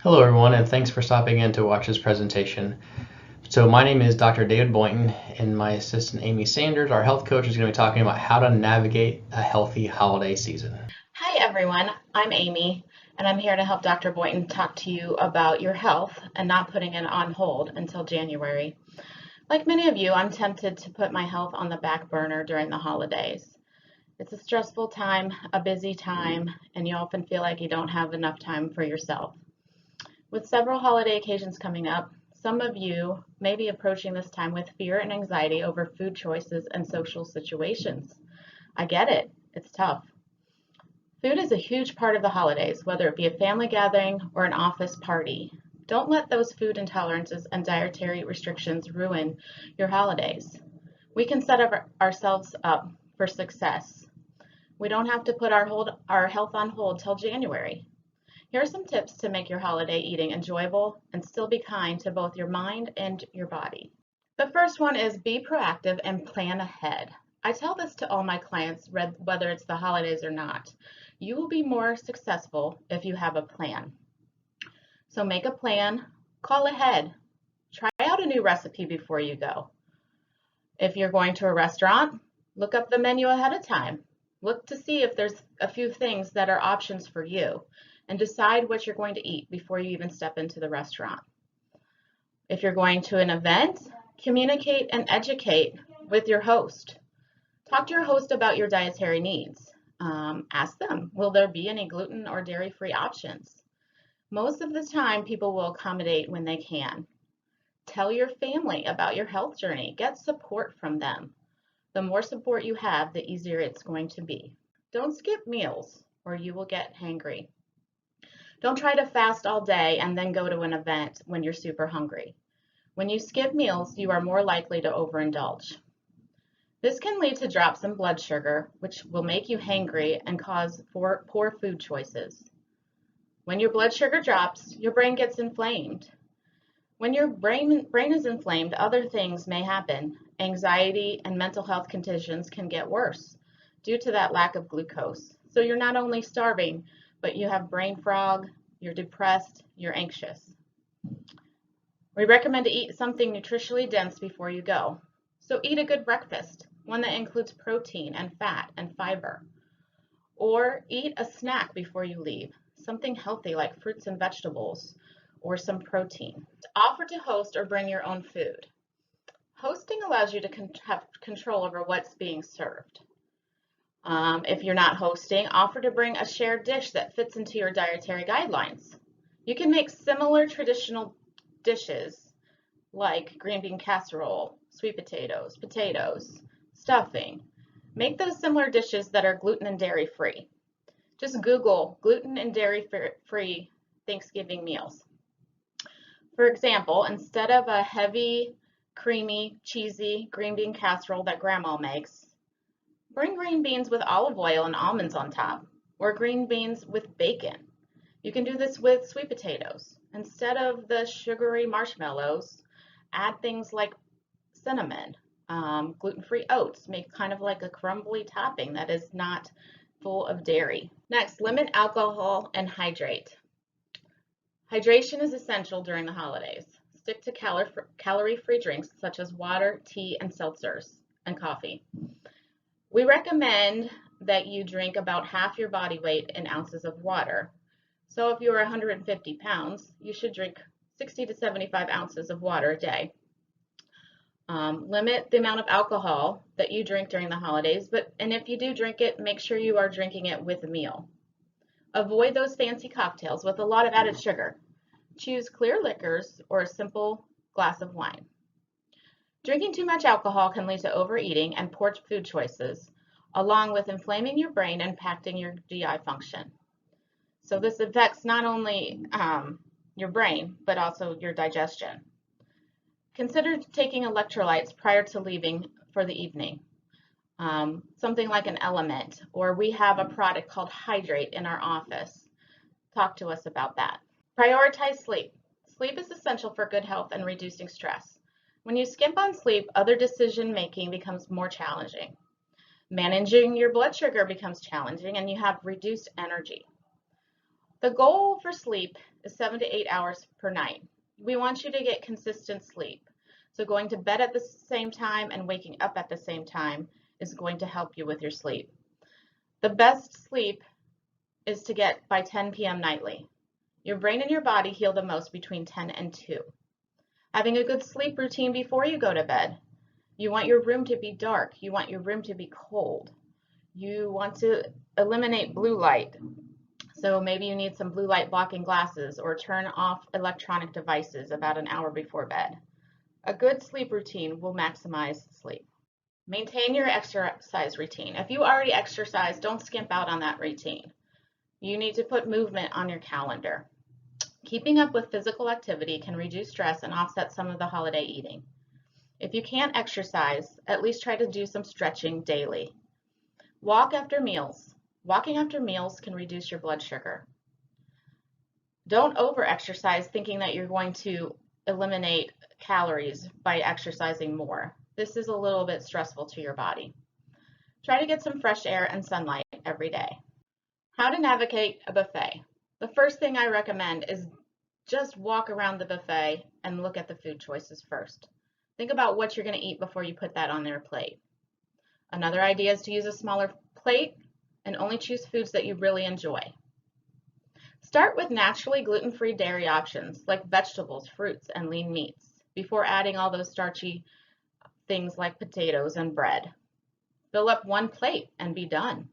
Hello everyone, and thanks for stopping in to watch this presentation. So my name is Dr. David Boynton, and my assistant Amy Sanders, our health coach, is going to be talking about how to navigate a healthy holiday season. Hi everyone, I'm Amy, and I'm here to help Dr. Boynton talk to you about your health and not putting it on hold until January. Like many of you, I'm tempted to put my health on the back burner during the holidays. It's a stressful time, a busy time, and you often feel like you don't have enough time for yourself. With several holiday occasions coming up, some of you may be approaching this time with fear and anxiety over food choices and social situations. I get it, it's tough. Food is a huge part of the holidays, whether it be a family gathering or an office party. Don't let those food intolerances and dietary restrictions ruin your holidays. We can set ourselves up for success. We don't have to put our health on hold till January. Here are some tips to make your holiday eating enjoyable and still be kind to both your mind and your body. The first one is be proactive and plan ahead. I tell this to all my clients, whether it's the holidays or not. You will be more successful if you have a plan. So make a plan, call ahead, try out a new recipe before you go. If you're going to a restaurant, look up the menu ahead of time. Look to see if there's a few things that are options for you and decide what you're going to eat before you even step into the restaurant. If you're going to an event, communicate and educate with your host. Talk to your host about your dietary needs. Ask them, will there be any gluten or dairy-free options? Most of the time, people will accommodate when they can. Tell your family about your health journey. Get support from them. The more support you have, the easier it's going to be. Don't skip meals or you will get hangry. Don't try to fast all day and then go to an event when you're super hungry. When you skip meals, you are more likely to overindulge. This can lead to drops in blood sugar, which will make you hangry and cause poor food choices. When your blood sugar drops, your brain gets inflamed. When your brain is inflamed, other things may happen. Anxiety and mental health conditions can get worse due to that lack of glucose. So you're not only starving, but you have brain fog, you're depressed, you're anxious. We recommend to eat something nutritionally dense before you go. So eat a good breakfast, one that includes protein and fat and fiber. Or eat a snack before you leave, something healthy like fruits and vegetables or some protein. Offer to host or bring your own food. Hosting allows you to have control over what's being served. If you're not hosting, offer to bring a shared dish that fits into your dietary guidelines. You can make similar traditional dishes like green bean casserole, sweet potatoes, stuffing. Make those similar dishes that are gluten and dairy free. Just Google gluten and dairy free Thanksgiving meals. For example, instead of a heavy, creamy, cheesy green bean casserole that grandma makes, bring green beans with olive oil and almonds on top, or green beans with bacon. You can do this with sweet potatoes. Instead of the sugary marshmallows, add things like cinnamon, gluten-free oats, make kind of like a crumbly topping that is not full of dairy. Next, limit alcohol and hydrate. Hydration is essential during the holidays. Stick to calorie-free drinks such as water, tea, and seltzers, and coffee. We recommend that you drink about half your body weight in ounces of water. So if you're 150 pounds, you should drink 60 to 75 ounces of water a day. Limit the amount of alcohol that you drink during the holidays, and if you do drink it, make sure you are drinking it with a meal. Avoid those fancy cocktails with a lot of added sugar. Choose clear liquors or a simple glass of wine. Drinking too much alcohol can lead to overeating and poor food choices, along with inflaming your brain and impacting your GI function. So this affects not only your brain, but also your digestion. Consider taking electrolytes prior to leaving for the evening. Something like an Element, or we have a product called Hydrate in our office. Talk to us about that. Prioritize sleep. Sleep is essential for good health and reducing stress. When you skimp on sleep, other decision making becomes more challenging. Managing your blood sugar becomes challenging and you have reduced energy. The goal for sleep is 7 to 8 hours per night. We want you to get consistent sleep. So going to bed at the same time and waking up at the same time is going to help you with your sleep. The best sleep is to get by 10 p.m. nightly. Your brain and your body heal the most between 10 and 2. Having a good sleep routine before you go to bed. You want your room to be dark. You want your room to be cold. You want to eliminate blue light. So maybe you need some blue light blocking glasses or turn off electronic devices about an hour before bed. A good sleep routine will maximize sleep. Maintain your exercise routine. If you already exercise, don't skimp out on that routine. You need to put movement on your calendar. Keeping up with physical activity can reduce stress and offset some of the holiday eating. If you can't exercise, at least try to do some stretching daily. Walk after meals. Walking after meals can reduce your blood sugar. Don't over-exercise thinking that you're going to eliminate calories by exercising more. This is a little bit stressful to your body. Try to get some fresh air and sunlight every day. How to navigate a buffet. The first thing I recommend is just walk around the buffet and look at the food choices first. Think about what you're going to eat before you put that on their plate. Another idea is to use a smaller plate and only choose foods that you really enjoy. Start with naturally gluten-free dairy options like vegetables, fruits, and lean meats before adding all those starchy things like potatoes and bread. Fill up one plate and be done.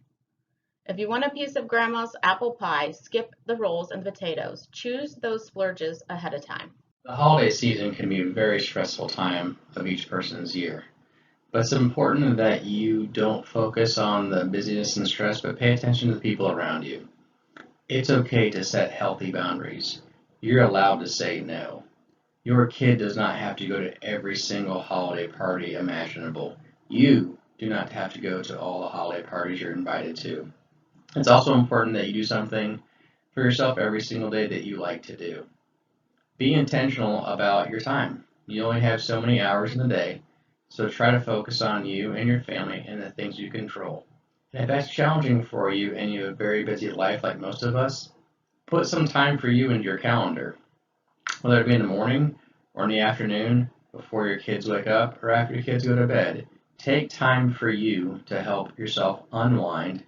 If you want a piece of grandma's apple pie, skip the rolls and potatoes. Choose those splurges ahead of time. The holiday season can be a very stressful time of each person's year. But it's important that you don't focus on the busyness and stress, but pay attention to the people around you. It's okay to set healthy boundaries. You're allowed to say no. Your kid does not have to go to every single holiday party imaginable. You do not have to go to all the holiday parties you're invited to. It's also important that you do something for yourself every single day that you like to do. Be intentional about your time. You only have so many hours in the day, so try to focus on you and your family and the things you control. And if that's challenging for you and you have a very busy life like most of us, put some time for you into your calendar, whether it be in the morning or in the afternoon, before your kids wake up or after your kids go to bed. Take time for you to help yourself unwind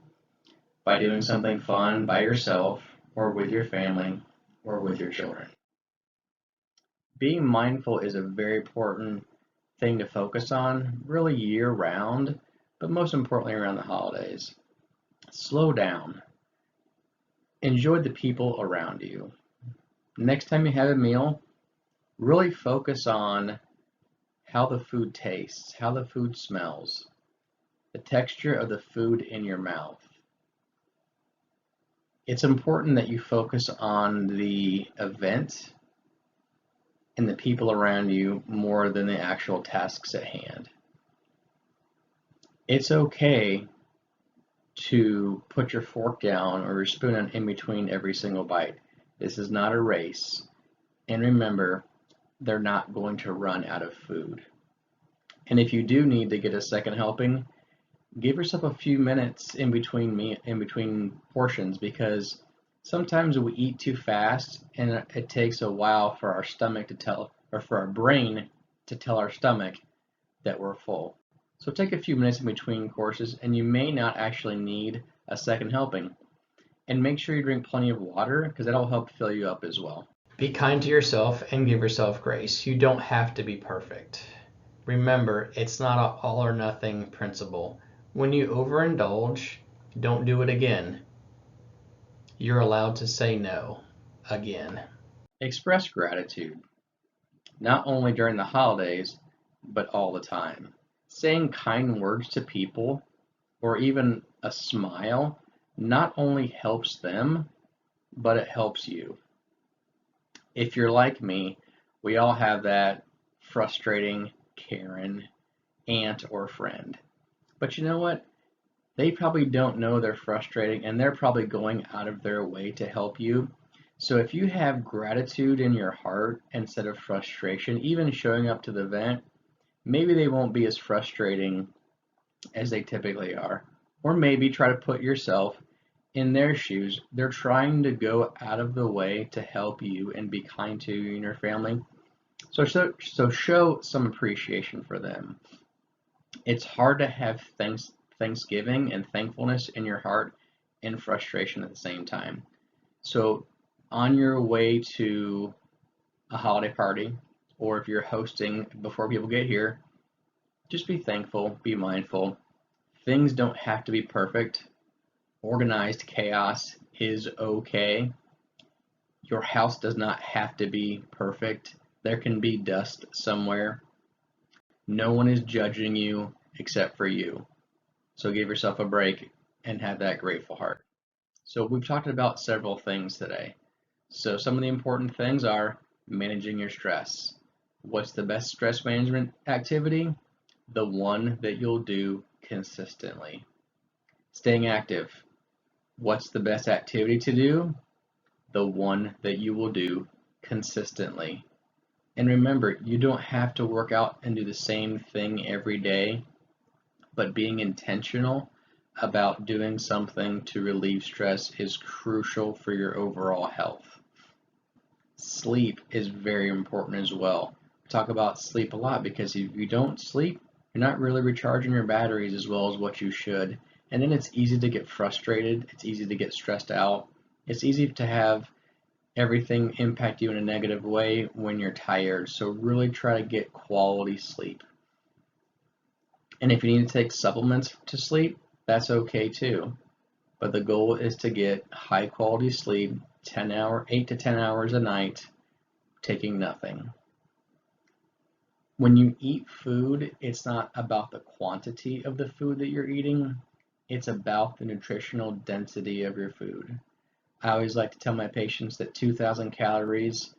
by doing something fun by yourself or with your family or with your children. Being mindful is a very important thing to focus on, really year round, but most importantly around the holidays. Slow down. Enjoy the people around you. Next time you have a meal, really focus on how the food tastes, how the food smells, the texture of the food in your mouth. It's important that you focus on the event and the people around you more than the actual tasks at hand. It's okay to put your fork down or your spoon in between every single bite. This is not a race. And remember, they're not going to run out of food. And if you do need to get a second helping, give yourself a few minutes in between portions, because sometimes we eat too fast and it takes a while for our stomach to tell, or for our brain to tell our stomach that we're full. So take a few minutes in between courses and you may not actually need a second helping. And make sure you drink plenty of water, because that'll help fill you up as well. Be kind to yourself and give yourself grace. You don't have to be perfect. Remember, it's not an all or nothing principle. When you overindulge, don't do it again. You're allowed to say no again. Express gratitude, not only during the holidays, but all the time. Saying kind words to people, or even a smile, not only helps them, but it helps you. If you're like me, we all have that frustrating Karen, aunt, or friend. But you know what? They probably don't know they're frustrating, and they're probably going out of their way to help you. So if you have gratitude in your heart instead of frustration, even showing up to the event, maybe they won't be as frustrating as they typically are. Or maybe try to put yourself in their shoes, they're trying to go out of the way to help you and be kind to you and your family. So show some appreciation for them. It's hard to have thanksgiving and thankfulness in your heart and frustration at the same time. So on your way to a holiday party, or if you're hosting before people get here, just be thankful, be mindful. Things don't have to be perfect. Organized chaos is okay. Your house does not have to be perfect. There can be dust somewhere. No one is judging you except for you. So give yourself a break and have that grateful heart. So we've talked about several things today. So some of the important things are managing your stress. What's the best stress management activity? The one that you'll do consistently. Staying active. What's the best activity to do? The one that you will do consistently. And remember, you don't have to work out and do the same thing every day, but being intentional about doing something to relieve stress is crucial for your overall health. Sleep is very important as well. We talk about sleep a lot because if you don't sleep, you're not really recharging your batteries as well as what you should. And then it's easy to get frustrated. It's easy to get stressed out. It's easy to have everything impact you in a negative way when you're tired. So really try to get quality sleep. And if you need to take supplements to sleep, that's okay too. But the goal is to get high quality sleep, 8 to 10 hours a night, taking nothing. When you eat food, it's not about the quantity of the food that you're eating, it's about the nutritional density of your food. I always like to tell my patients that 2,000 calories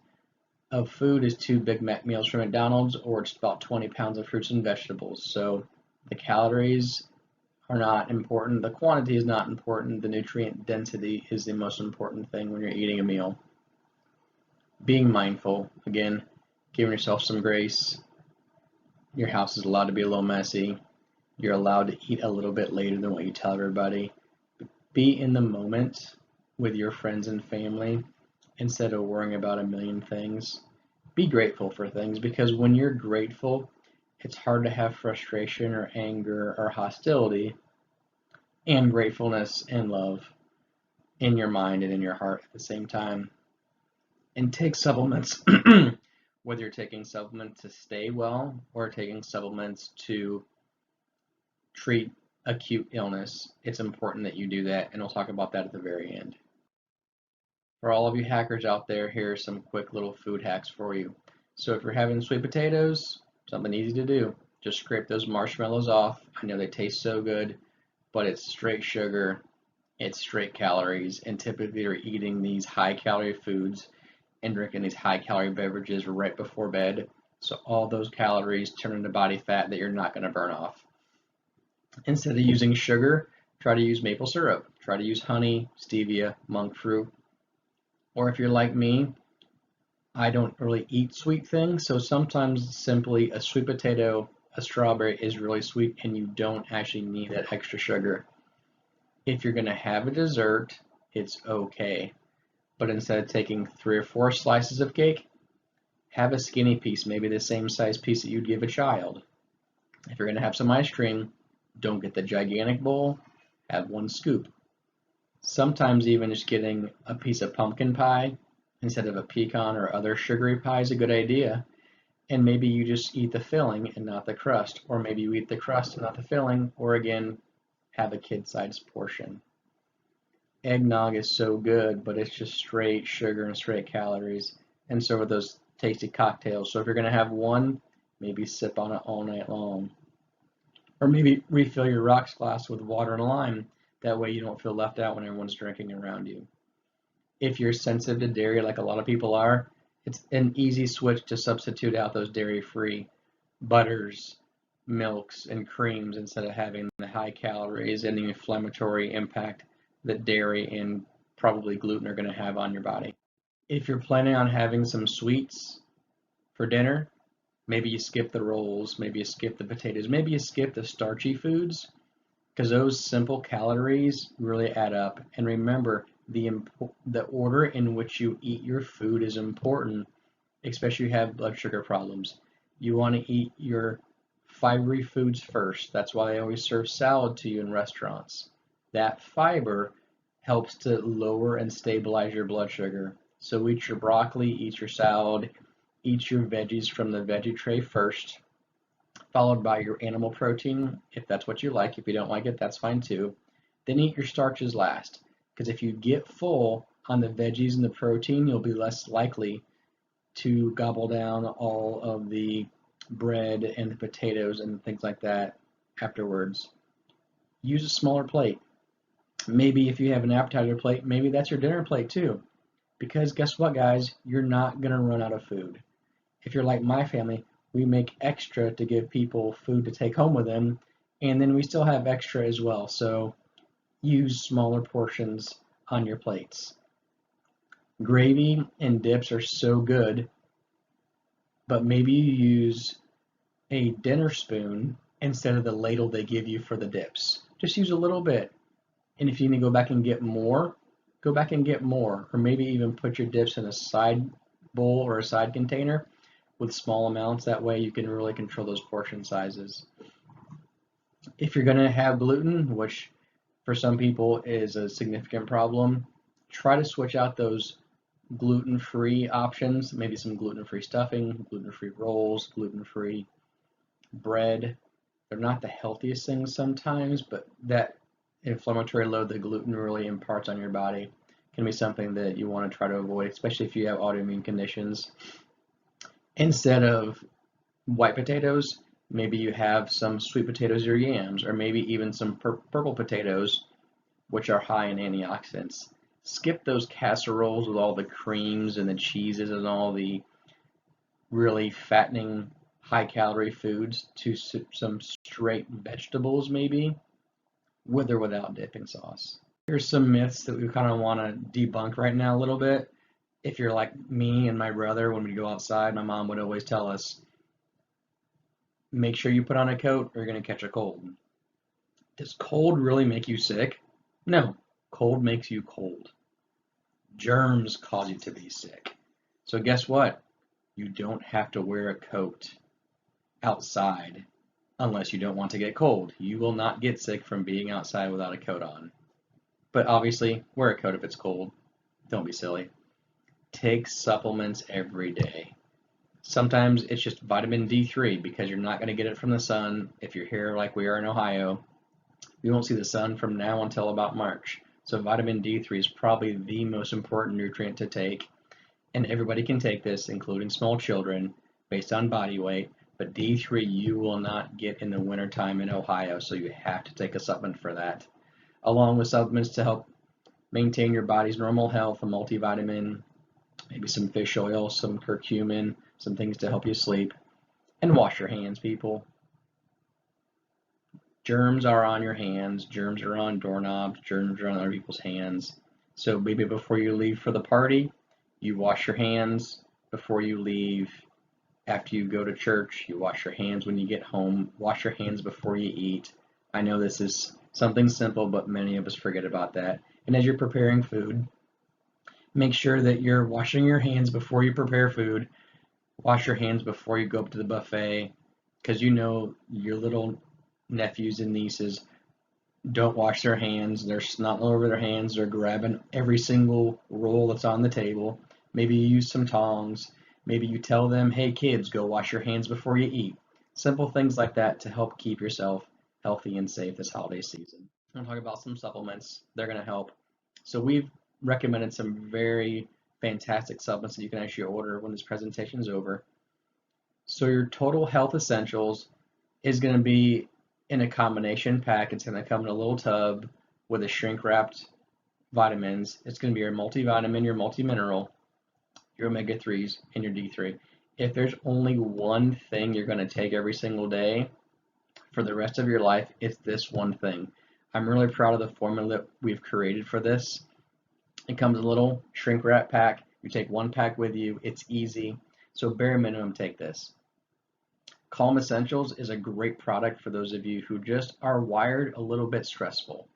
of food is 2 Big Mac meals from McDonald's, or it's about 20 pounds of fruits and vegetables. So the calories are not important, the quantity is not important, the nutrient density is the most important thing when you're eating a meal. Being mindful, again, giving yourself some grace. Your house is allowed to be a little messy. You're allowed to eat a little bit later than what you tell everybody. Be in the moment with your friends and family instead of worrying about a million things. Be grateful for things, because when you're grateful, it's hard to have frustration or anger or hostility and gratefulness and love in your mind and in your heart at the same time. And take supplements, whether you're taking supplements to stay well or taking supplements to treat acute illness. It's important that you do that, and we'll talk about that at the very end. For all of you hackers out there, here are some quick little food hacks for you. So if you're having sweet potatoes, something easy to do, just scrape those marshmallows off. I know they taste so good, but it's straight sugar, it's straight calories, and typically you're eating these high calorie foods and drinking these high calorie beverages right before bed. So all those calories turn into body fat that you're not going to burn off. Instead of using sugar, try to use maple syrup. Try to use honey, stevia, monk fruit. Or if you're like me, I don't really eat sweet things, so sometimes simply a sweet potato, a strawberry is really sweet and you don't actually need that extra sugar. If you're going to have a dessert, it's okay. But instead of taking 3 or 4 slices of cake, have a skinny piece, maybe the same size piece that you'd give a child. If you're going to have some ice cream, don't get the gigantic bowl, have 1 scoop. Sometimes even just getting a piece of pumpkin pie instead of a pecan or other sugary pie is a good idea. And maybe you just eat the filling and not the crust, or maybe you eat the crust and not the filling, or again, have a kid-sized portion. Eggnog is so good, but it's just straight sugar and straight calories, and so are those tasty cocktails. So if you're going to have one, maybe sip on it all night long. Or maybe refill your rocks glass with water and lime. That way you don't feel left out when everyone's drinking around you. If you're sensitive to dairy like a lot of people are, it's an easy switch to substitute out those dairy-free butters, milks, and creams instead of having the high calories and the inflammatory impact that dairy and probably gluten are going to have on your body. If you're planning on having some sweets for dinner, maybe you skip the rolls, maybe you skip the potatoes, maybe you skip the starchy foods, because those simple calories really add up. And remember, the order in which you eat your food is important, especially if you have blood sugar problems. You want to eat your fibery foods first. That's why they always serve salad to you in restaurants. That fiber helps to lower and stabilize your blood sugar. So eat your broccoli, eat your salad, eat your veggies from the veggie tray first, followed by your animal protein, if that's what you like. If you don't like it, that's fine too. Then eat your starches last, because if you get full on the veggies and the protein, you'll be less likely to gobble down all of the bread and the potatoes and things like that afterwards. Use a smaller plate. Maybe if you have an appetizer plate, maybe that's your dinner plate too. Because guess what, guys? You're not going to run out of food. If you're like my family, we make extra to give people food to take home with them, and then we still have extra as well. So use smaller portions on your plates. Gravy and dips are so good, but maybe you use a dinner spoon instead of the ladle they give you for the dips. Just use a little bit. And if you need to go back and get more, go back and get more. Or maybe even put your dips in a side bowl or a side container with small amounts. That way you can really control those portion sizes. If you're going to have gluten, which for some people is a significant problem, try to switch out those gluten-free options, maybe some gluten-free stuffing, gluten-free rolls, gluten-free bread. They're not the healthiest things sometimes, but that inflammatory load that gluten really imparts on your body can be something that you want to try to avoid, especially if you have autoimmune conditions. Instead of white potatoes, maybe you have some sweet potatoes or yams, or maybe even some purple potatoes, which are high in antioxidants. Skip those casseroles with all the creams and the cheeses and all the really fattening, high-calorie foods to some straight vegetables, maybe, with or without dipping sauce. Here's some myths that we kind of want to debunk right now a little bit. If you're like me and my brother, when we go outside, my mom would always tell us, make sure you put on a coat or you're going to catch a cold. Does cold really make you sick? No, cold makes you cold. Germs cause you to be sick. So guess what? You don't have to wear a coat outside unless you don't want to get cold. You will not get sick from being outside without a coat on. But obviously, wear a coat if it's cold. Don't be silly. Take supplements every day. Sometimes it's just vitamin D3 because you're not going to get it from the sun. If you're here like we are in Ohio, we won't see the sun from now until about March. So vitamin D3 is probably the most important nutrient to take. And everybody can take this, including small children, based on body weight. But D3 you will not get in the wintertime in Ohio, so you have to take a supplement for that. Along with supplements to help maintain your body's normal health, a multivitamin, maybe some fish oil, some curcumin, some things to help you sleep. And wash your hands, people. Germs are on your hands, germs are on doorknobs, germs are on other people's hands. So maybe before you leave for the party, you wash your hands. Before you leave, after you go to church, you wash your hands when you get home. Wash your hands before you eat. I know this is something simple, but many of us forget about that. And as you're preparing food, make sure that you're washing your hands before you prepare food. Wash your hands before you go up to the buffet, because you know your little nephews and nieces don't wash their hands. They're snotting all over their hands. They're grabbing every single roll that's on the table. Maybe you use some tongs. Maybe you tell them, hey kids, go wash your hands before you eat. Simple things like that to help keep yourself healthy and safe this holiday season. I'm talking about some supplements. They're going to help. So we've recommended some very fantastic supplements that you can actually order when this presentation is over. So your total health essentials is going to be in a combination pack. It's going to come in a little tub with a shrink wrapped vitamins. It's going to be your multivitamin, your multimineral, your omega-3s, and your D3. If there's only one thing you're going to take every single day for the rest of your life, it's this one thing. I'm really proud of the formula that we've created for this. It comes in a little shrink wrap pack. You take one pack with you. It's easy. So bare minimum, take this. Calm Essentials is a great product for those of you who just are wired a little bit stressful,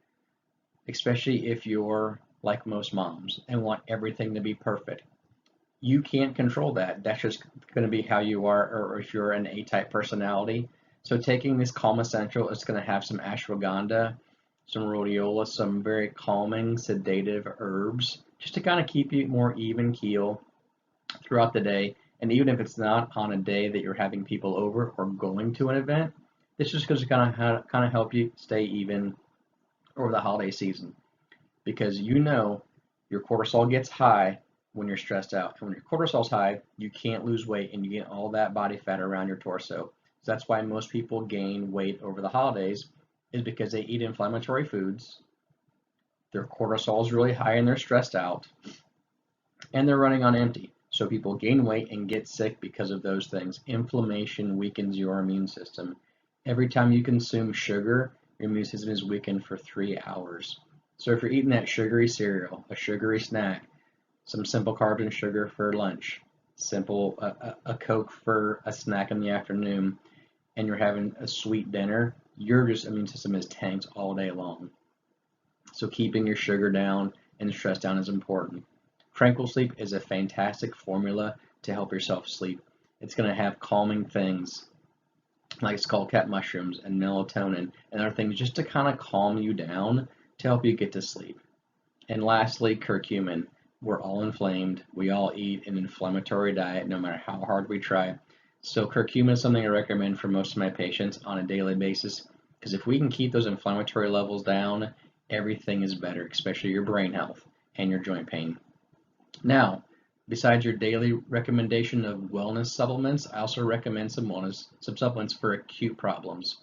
especially if you're like most moms and want everything to be perfect. You can't control that. That's just going to be how you are, or if you're an A-type personality. So taking this Calm Essential, it's going to have some ashwagandha, some rhodiola, some very calming, sedative herbs, just to kind of keep you more even keel throughout the day. And even if it's not on a day that you're having people over or going to an event, this just goes to kind of help you stay even over the holiday season, because you know your cortisol gets high when you're stressed out. And when your cortisol's high, you can't lose weight and you get all that body fat around your torso. So that's why most people gain weight over the holidays, is because they eat inflammatory foods, their cortisol is really high and they're stressed out, and they're running on empty. So people gain weight and get sick because of those things. Inflammation weakens your immune system. Every time you consume sugar, your immune system is weakened for 3 hours. So if you're eating that sugary cereal, a sugary snack, some simple carbs and sugar for lunch, a Coke for a snack in the afternoon, and you're having a sweet dinner, your just immune system is tanked all day long. So keeping your sugar down and stress down is important. Tranquil Sleep is a fantastic formula to help yourself sleep. It's going to have calming things like skullcap mushrooms and melatonin and other things just to kind of calm you down to help you get to sleep. And lastly, curcumin. We're all inflamed. We all eat an inflammatory diet no matter how hard we try. So curcumin is something I recommend for most of my patients on a daily basis, because if we can keep those inflammatory levels down, everything is better, especially your brain health and your joint pain. Now, besides your daily recommendation of wellness supplements, I also recommend some supplements for acute problems.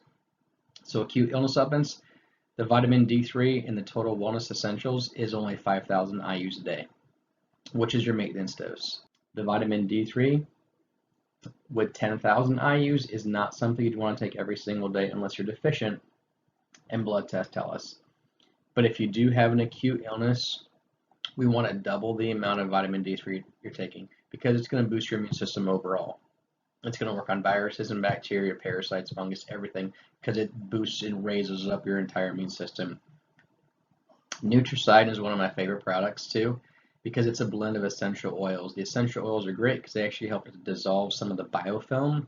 So acute illness supplements, the vitamin D3 in the Total Wellness Essentials is only 5,000 IUs a day, which is your maintenance dose. The vitamin D3 with 10,000 IUs is not something you'd want to take every single day unless you're deficient, and blood tests tell us. But if you do have an acute illness, we want to double the amount of vitamin D3 you're taking, because it's going to boost your immune system overall. It's going to work on viruses and bacteria, parasites, fungus, everything, because it boosts and raises up your entire immune system. Nutricidin is one of my favorite products too, because it's a blend of essential oils. The essential oils are great because they actually help to dissolve some of the biofilm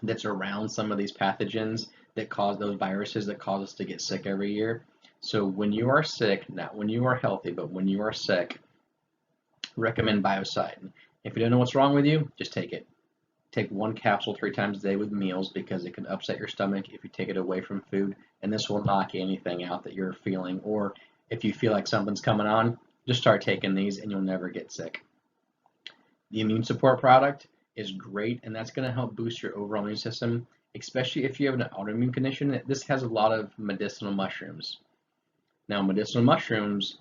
that's around some of these pathogens that cause those viruses that cause us to get sick every year. So when you are sick, not when you are healthy, but when you are sick, recommend Biocidin. If you don't know what's wrong with you, just take it. Take 1 capsule 3 times a day with meals, because it can upset your stomach if you take it away from food, and this will knock anything out that you're feeling. Or if you feel like something's coming on, just start taking these and you'll never get sick. The immune support product is great, and that's going to help boost your overall immune system, especially if you have an autoimmune condition. This has a lot of medicinal mushrooms. Now, medicinal mushrooms,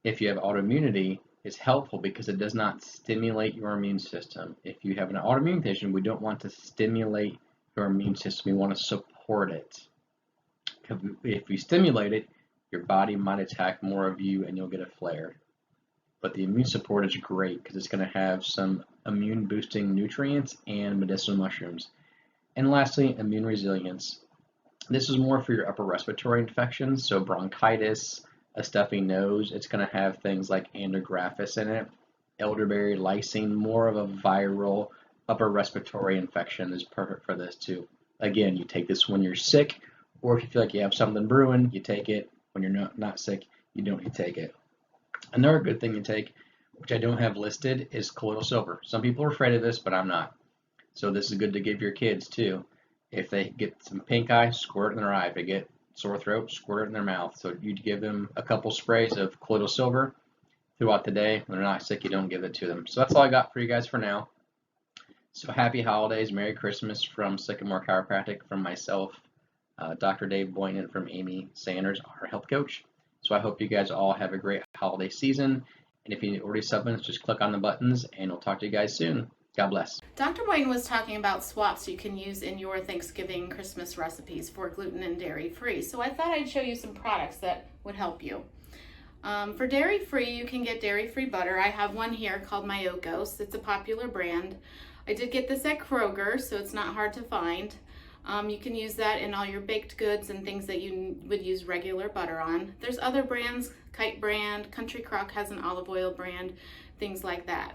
if you have autoimmunity, is helpful because it does not stimulate your immune system. If you have an autoimmune condition, we don't want to stimulate your immune system. We want to support it. If you stimulate it, your body might attack more of you and you'll get a flare. But the immune support is great because it's going to have some immune boosting nutrients and medicinal mushrooms. And lastly, immune resilience. This is more for your upper respiratory infections, so bronchitis, a stuffy nose. It's going to have things like andrographis in it, elderberry, lysine, more of a viral upper respiratory infection is perfect for this too. Again, you take this when you're sick, or if you feel like you have something brewing, you take it. When you're not sick, you don't need to take it. Another good thing you take, which I don't have listed, is colloidal silver. Some people are afraid of this, but I'm not. So this is good to give your kids too. If they get some pink eye, squirt it in their eye. If they get sore throat, squirt it in their mouth. So you'd give them a couple sprays of colloidal silver throughout the day. When they're not sick, you don't give it to them. So that's all I got for you guys for now. So happy holidays, Merry Christmas from Sycamore Chiropractic, from myself, Dr. Dave Boynton from Amy Sanders, our health coach. So I hope you guys all have a great holiday season. And if you need order supplements, just click on the buttons and we'll talk to you guys soon. God bless. Dr. Boynton was talking about swaps you can use in your Thanksgiving Christmas recipes for gluten and dairy free. So I thought I'd show you some products that would help you. For dairy-free, you can get dairy-free butter. I have one here called Myokos. It's a popular brand. I did get this at Kroger, so it's not hard to find. You can use that in all your baked goods and things that you would use regular butter on. There's other brands, Kite brand, Country Crock has an olive oil brand, things like that.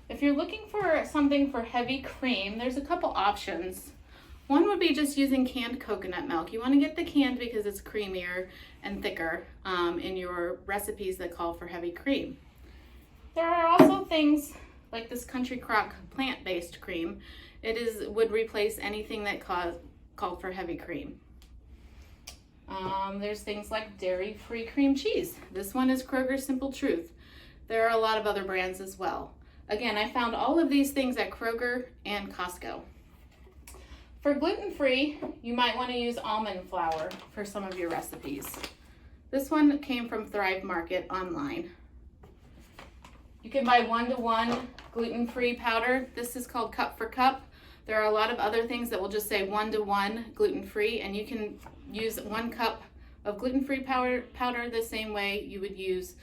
If you're looking for something for heavy cream, there's a couple options. One would be just using canned coconut milk. You want to get the canned because it's creamier and thicker in your recipes that call for heavy cream. There are also things like this Country Crock plant-based cream. Would replace anything that called for heavy cream. There's things like dairy-free cream cheese. This one is Kroger Simple Truth. There are a lot of other brands as well. Again, I found all of these things at Kroger and Costco. For gluten-free, you might want to use almond flour for some of your recipes. This one came from Thrive Market online. You can buy 1-to-1 gluten-free powder. This is called Cup for Cup. There are a lot of other things that will just say 1-to-1 gluten-free, and you can use 1 cup of gluten-free powder the same way you would use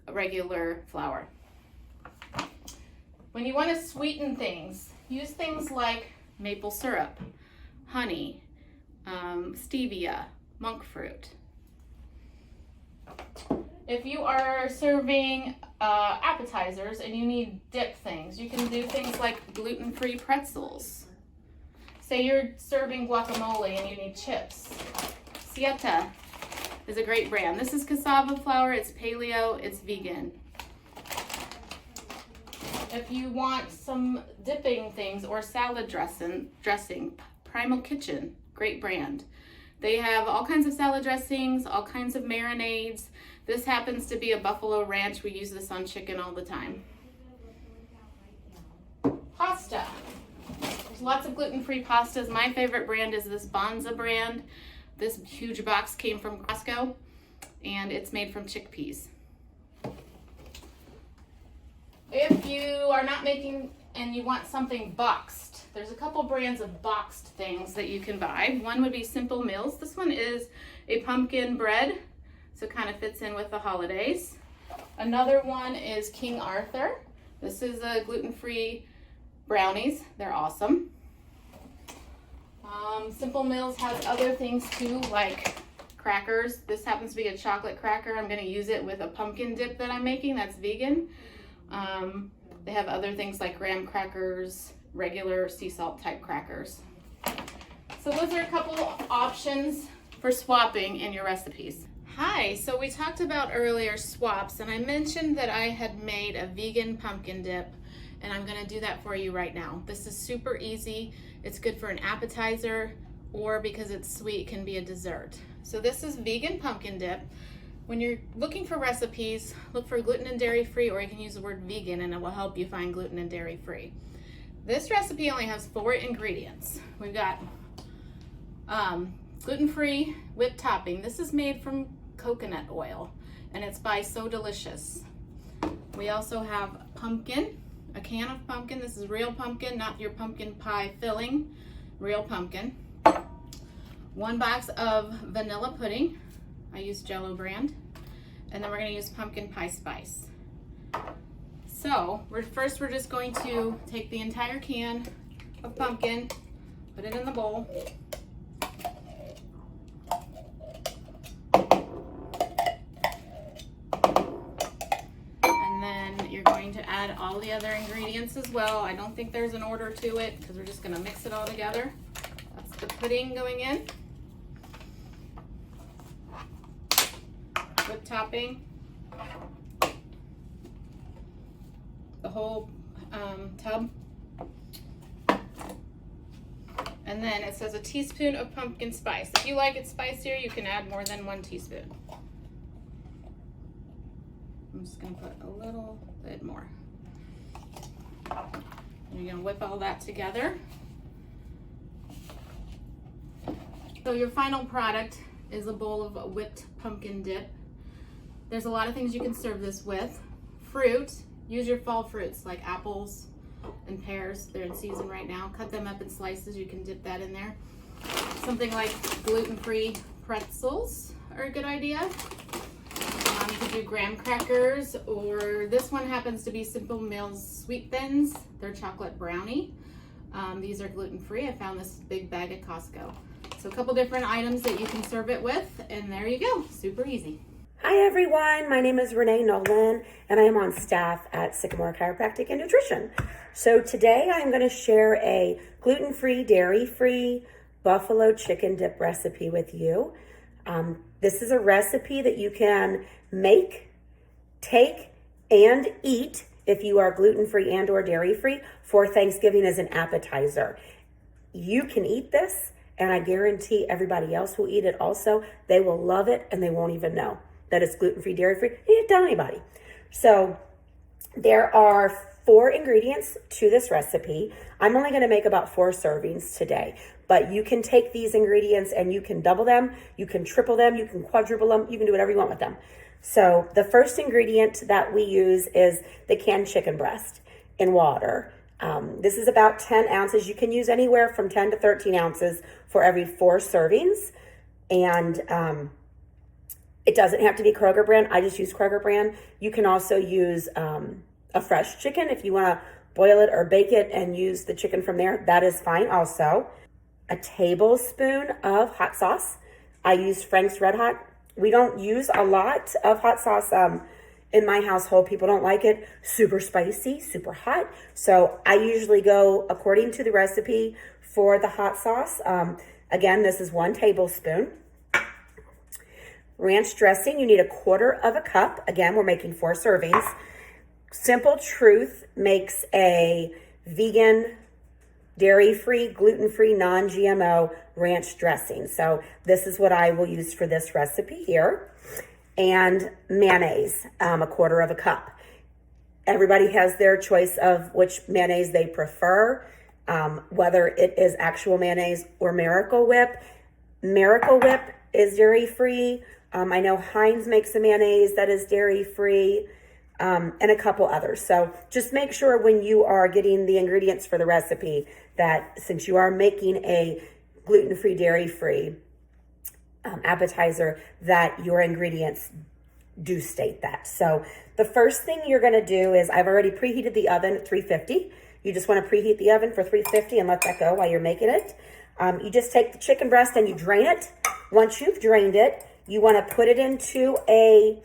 regular flour. When you want to sweeten things, use things like maple syrup, honey, stevia, monk fruit. If you are serving appetizers and you need dip things, you can do things like gluten-free pretzels. Say you're serving guacamole and you need chips. Sieta is a great brand. This is cassava flour, it's paleo, it's vegan. If you want some dipping things or salad dressing, Primal Kitchen, great brand. They have all kinds of salad dressings, all kinds of marinades. This happens to be a buffalo ranch. We use this on chicken all the time. Pasta. There's lots of gluten-free pastas. My favorite brand is this Banza brand. This huge box came from Costco, and it's made from chickpeas. If you are not making and you want something boxed, there's a couple brands of boxed things that you can buy. One would be Simple Meals. This one is a pumpkin bread, so it kind of fits in with the holidays. Another one is King Arthur. This is a gluten-free brownies. They're awesome. Simple Meals has other things too, like crackers. This happens to be a chocolate cracker. I'm going to use it with a pumpkin dip that I'm making that's vegan. They have other things like graham crackers, regular sea salt type crackers. So those are a couple options for swapping in your recipes. Hi, so we talked about earlier swaps, and I mentioned that I had made a vegan pumpkin dip, and I'm gonna do that for you right now. This is super easy. It's good for an appetizer, or because it's sweet, can be a dessert. So this is vegan pumpkin dip. When you're looking for recipes, look for gluten and dairy free, or you can use the word vegan and it will help you find gluten and dairy free. This recipe only has 4 ingredients. We've got gluten-free whipped topping. This is made from coconut oil and it's by So Delicious. We also have pumpkin, a can of pumpkin. This is real pumpkin, not your pumpkin pie filling, real pumpkin. 1 box of vanilla pudding. I use Jell-O brand. And then we're going to use pumpkin pie spice. So first we're just going to take the entire can of pumpkin, put it in the bowl. And then you're going to add all the other ingredients as well. I don't think there's an order to it because we're just going to mix it all together. That's the pudding going in. Whipped topping, the whole tub, and then it says a teaspoon of pumpkin spice. If you like it spicier, you can add more than 1 teaspoon. I'm just going to put a little bit more. And you're going to whip all that together. So your final product is a bowl of whipped pumpkin dip. There's a lot of things you can serve this with. Fruit, use your fall fruits like apples and pears. They're in season right now. Cut them up in slices. You can dip that in there. Something like gluten-free pretzels are a good idea. You can do graham crackers, or this one happens to be Simple Mills Sweet Thins. They're chocolate brownie. These are gluten-free. I found this big bag at Costco. So a couple different items that you can serve it with, and there you go. Super easy. Hi everyone, my name is Renee Nolan and I am on staff at Sycamore Chiropractic and Nutrition. So today I'm going to share a gluten-free, dairy-free buffalo chicken dip recipe with you. This is a recipe that you can make, take, and eat if you are gluten-free and or dairy-free for Thanksgiving as an appetizer. You can eat this, and I guarantee everybody else will eat it also. They will love it and they won't even know that it's gluten-free, dairy-free. You didn't tell anybody. So there are 4 ingredients to this recipe. I'm only gonna make about 4 servings today, but you can take these ingredients and you can double them, you can triple them, you can quadruple them, you can do whatever you want with them. So the first ingredient that we use is the canned chicken breast in water. This is about 10 ounces. You can use anywhere from 10 to 13 ounces for every 4 servings. And it doesn't have to be Kroger brand. I just use Kroger brand. You can also use a fresh chicken if you want to boil it or bake it and use the chicken from there. That is fine also. A tablespoon of hot sauce. I use Frank's Red Hot. We don't use a lot of hot sauce in my household. People don't like it super spicy, super hot. So I usually go according to the recipe for the hot sauce. Again, this is 1 tablespoon. Ranch dressing, you need 1/4 cup. Again, we're making 4 servings. Simple Truth makes a vegan, dairy-free, gluten-free, non-GMO ranch dressing. So this is what I will use for this recipe here. And mayonnaise, 1/4 cup. Everybody has their choice of which mayonnaise they prefer, whether it is actual mayonnaise or Miracle Whip. Miracle Whip is dairy-free. I know Heinz makes a mayonnaise that is dairy-free, and a couple others. So just make sure when you are getting the ingredients for the recipe that since you are making a gluten-free, dairy-free appetizer, that your ingredients do state that. So the first thing you're going to do is I've already preheated the oven at 350. You just want to preheat the oven for 350 and let that go while you're making it. You just take the chicken breast and you drain it. Once you've drained it, you want to put it into a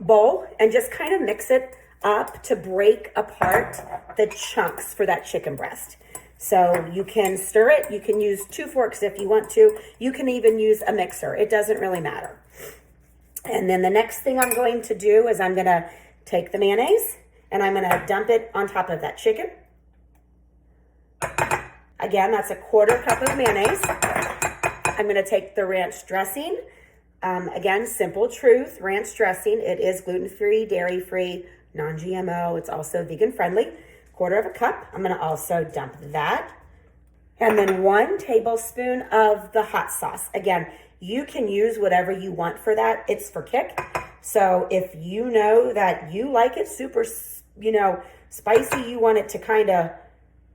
bowl and just kind of mix it up to break apart the chunks for that chicken breast. So you can stir it. You can use 2 forks if you want to. You can even use a mixer. It doesn't really matter. And then the next thing I'm going to do is I'm going to take the mayonnaise and I'm going to dump it on top of that chicken. Again, that's 1/4 cup of mayonnaise. I'm going to take the ranch dressing. Again, Simple Truth ranch dressing. It is gluten-free, dairy-free, non-GMO. It's also vegan-friendly. 1/4 cup. I'm going to also dump that. And then 1 tablespoon of the hot sauce. Again, you can use whatever you want for that. It's for kick. So if you know that you like it super, spicy, you want it to kind of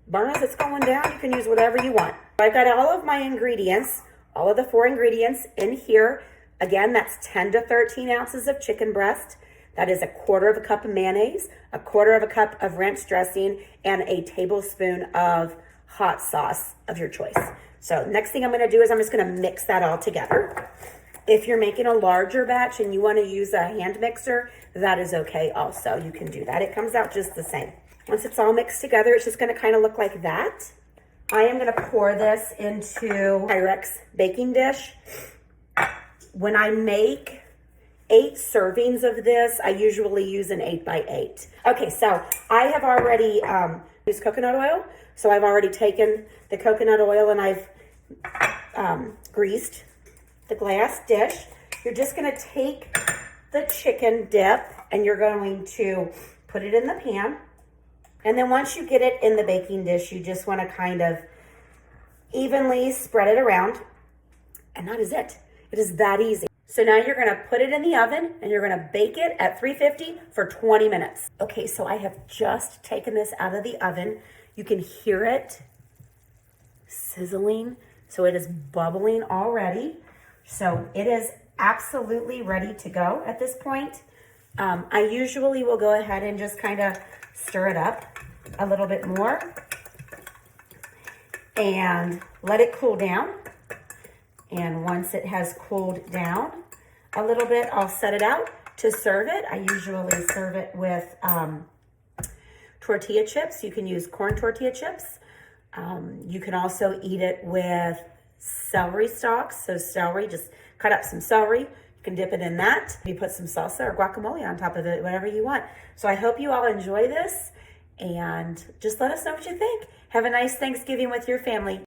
burn as it's going down, you can use whatever you want. I've got all of my ingredients, all of the 4 ingredients in here. Again, that's 10 to 13 ounces of chicken breast. That is 1/4 cup of mayonnaise, 1/4 cup of ranch dressing, and a tablespoon of hot sauce of your choice. So next thing I'm going to do is I'm just going to mix that all together. If you're making a larger batch and you want to use a hand mixer, that is okay also. You can do that. It comes out just the same. Once it's all mixed together, it's just going to kind of look like that. I am going to pour this into Pyrex baking dish. When I make 8 servings of this, I usually use an 8x8. Okay, so I have already used coconut oil. So I've already taken the coconut oil and I've greased the glass dish. You're just going to take the chicken dip and you're going to put it in the pan. And then once you get it in the baking dish, you just want to kind of evenly spread it around. And that is it. It is that easy. So now you're going to put it in the oven and you're going to bake it at 350 for 20 minutes. Okay, so I have just taken this out of the oven. You can hear it sizzling. So it is bubbling already. So it is absolutely ready to go at this point. I usually will go ahead and just kind of stir it up a little bit more and let it cool down. And once it has cooled down a little bit, I'll set it out to serve it. I usually serve it with tortilla chips. You can use corn tortilla chips. You can also eat it with celery stalks. So celery, just cut up some celery. You can dip it in that. You put some salsa or guacamole on top of it, whatever you want. So I hope you all enjoy this, and just let us know what you think. Have a nice Thanksgiving with your family.